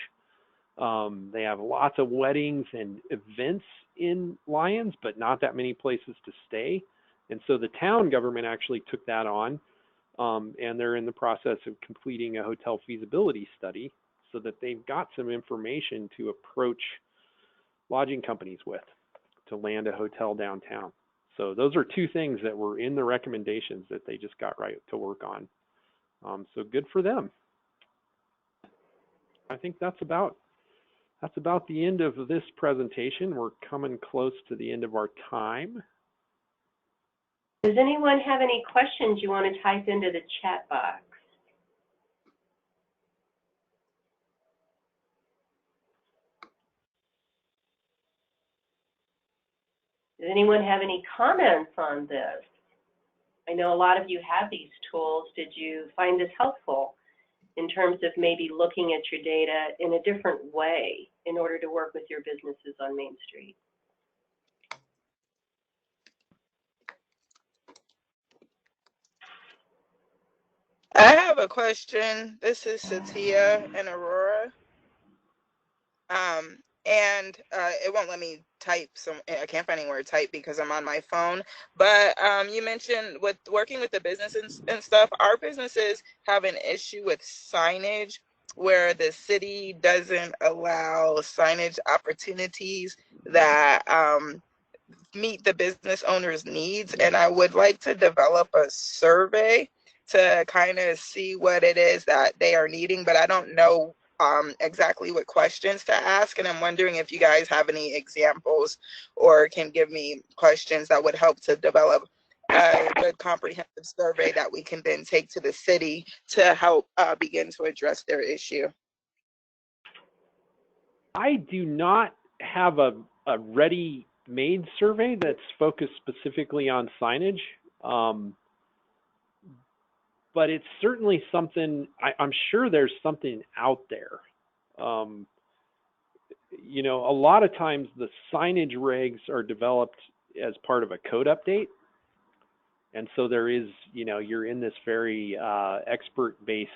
They have lots of weddings and events in Lyons, but not that many places to stay. And so the town government actually took that on, and they're in the process of completing a hotel feasibility study so that they've got some information to approach lodging companies with to land a hotel downtown. So those are two things that were in the recommendations that they just got right to work on. So good for them. I think that's about the end of this presentation. We're coming close to the end of our time. Does anyone have any questions you want to type into the chat box? Does anyone have any comments on this? I know a lot of you have these tools. Did you find this helpful in terms of maybe looking at your data in a different way in order to work with your businesses on Main Street? I have a question. This is Satya in Aurora. And it won't let me type I can't find anywhere to type because I'm on my phone. But you mentioned with working with the businesses and stuff, our businesses have an issue with signage where the city doesn't allow signage opportunities that meet the business owner's needs. And I would like to develop a survey to kind of see what it is that they are needing, but I don't know exactly what questions to ask. And I'm wondering if you guys have any examples or can give me questions that would help to develop a good comprehensive survey that we can then take to the city to help begin to address their issue. I do not have a ready-made survey that's focused specifically on signage. but it's certainly something, I'm sure there's something out there. You know, a lot of times the signage regs are developed as part of a code update. And so there is, you know, you're in this very expert-based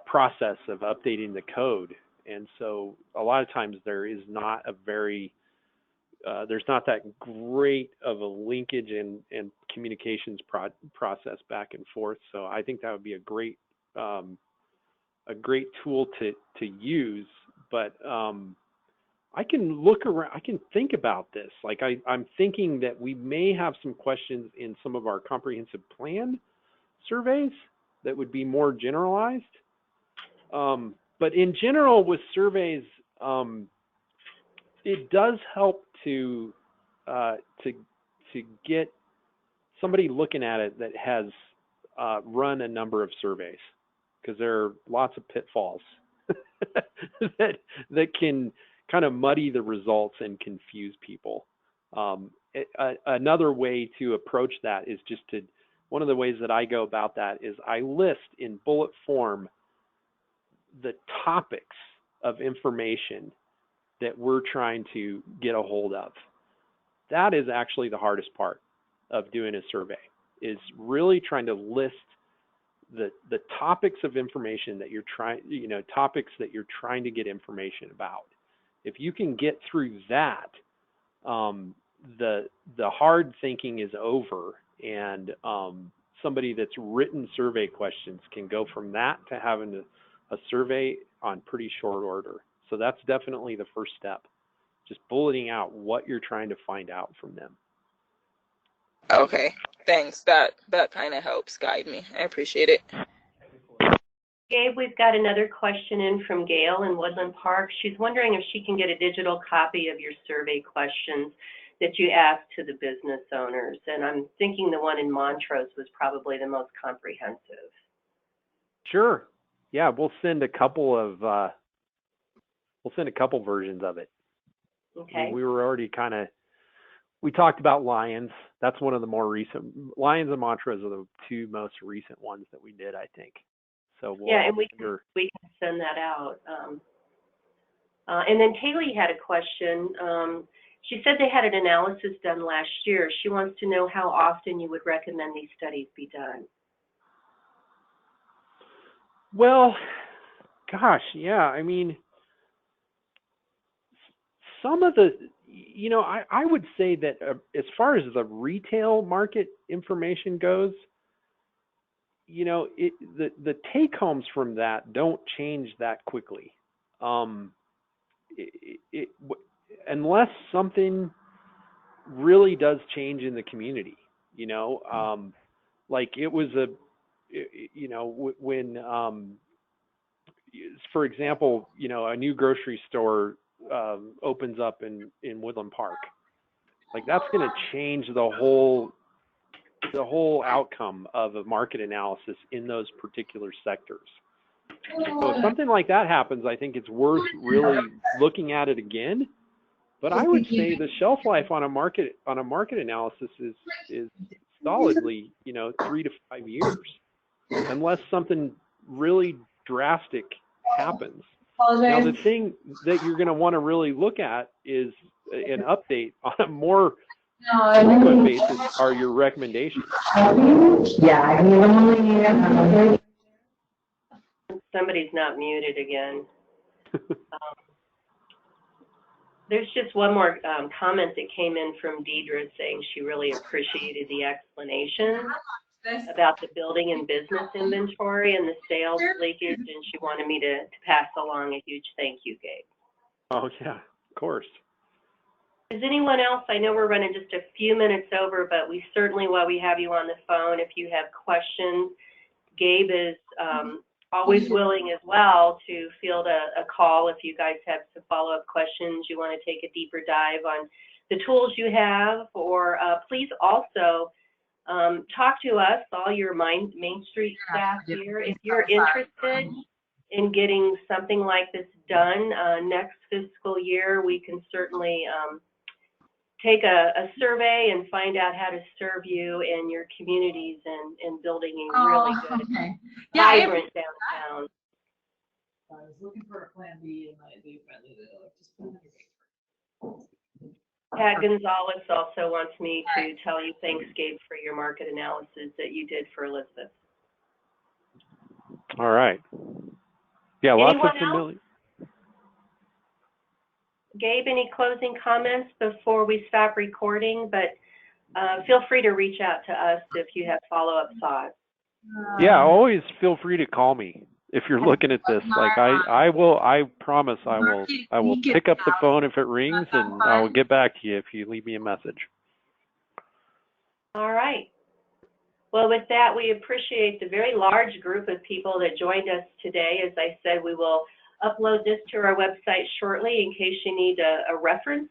process of updating the code. And so a lot of times there is not a very, there's not that great of a linkage and communications process back and forth. So I think that would be a great tool to use. But I can look around, I can think about this. Like I'm thinking that we may have some questions in some of our comprehensive plan surveys that would be more generalized. But in general with surveys, it does help to get somebody looking at it that has run a number of surveys, because there are lots of pitfalls that can kind of muddy the results and confuse people. Another way to approach that is just to, one of the ways that I go about that is I list in bullet form the topics of information that we're trying to get a hold of. That is actually the hardest part of doing a survey, is really trying to list the topics of information that you're trying, you know, topics that you're trying to get information about. If you can get through that, the hard thinking is over, and somebody that's written survey questions can go from that to having a survey on pretty short order. So that's definitely the first step, just bulleting out what you're trying to find out from them. Okay, thanks. That kind of helps guide me. I appreciate it. Gabe, we've got another question in from Gail in Woodland Park. She's wondering if she can get a digital copy of your survey questions that you asked to the business owners. And I'm thinking the one in Montrose was probably the most comprehensive. Sure. Yeah, we'll send a couple of versions of it. Okay. We were already we talked about Lions. That's one of the more recent. Lions and Montrose are the two most recent ones that we did, I think. So we'll, yeah, and we can send that out. And then Kaylee had a question. She said they had an analysis done last year. She wants to know how often you would recommend these studies be done. Well, gosh, yeah. I mean, some of the, you know, I would say that as far as the retail market information goes, you know, the take homes from that don't change that quickly. Unless something really does change in the community, you know, like it was you know, when, for example, you know, a new grocery store opens up in Woodland Park, like that's going to change the whole outcome of a market analysis in those particular sectors. So if something like that happens, I think it's worth really looking at it again. But I would say the shelf life on a market analysis is solidly, you know, 3 to 5 years, unless something really drastic happens. Now, the thing that you're going to want to really look at is an update on a more frequent basis are your recommendations. Somebody's not muted again. There's just one more comment that came in from Deidre saying she really appreciated the explanation about the building and business inventory and the sales leakage, and she wanted me to pass along a huge thank you, Gabe. Oh, yeah, of course. Is anyone else? I know we're running just a few minutes over, but we certainly, while we have you on the phone, if you have questions, Gabe is always willing as well to field a call if you guys have some follow-up questions, you want to take a deeper dive on the tools you have, or please also talk to us, all your Main Street staff here. If you're interested in getting something like this done next fiscal year, we can certainly take a survey and find out how to serve you and your communities and building a really good, okay. Yeah, I vibrant downtown. I was looking for a plan B and they friendly, they're like, just put it in. Pat Gonzalez also wants me to tell you thanks, Gabe, for your market analysis that you did for Elizabeth. All right. Yeah, lots Anyone of familiar. Gabe, any closing comments before we stop recording? But feel free to reach out to us if you have follow-up thoughts. Yeah, always feel free to call me if you're looking at this. Like I promise I will pick up the phone if it rings, and I will get back to you if you leave me a message. All right. Well, with that, we appreciate the very large group of people that joined us today. As I said, we will upload this to our website shortly in case you need a reference.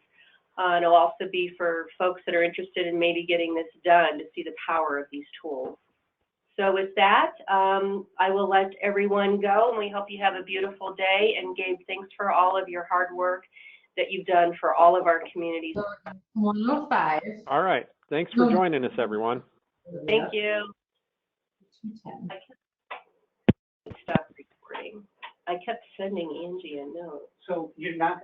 And it'll also be for folks that are interested in maybe getting this done to see the power of these tools. So with that, I will let everyone go, and we hope you have a beautiful day. And Gabe, thanks for all of your hard work that you've done for all of our communities. 105. All right. Thanks for joining us, everyone. Thank you. 210. Stop recording. I kept sending Angie a note. So you're not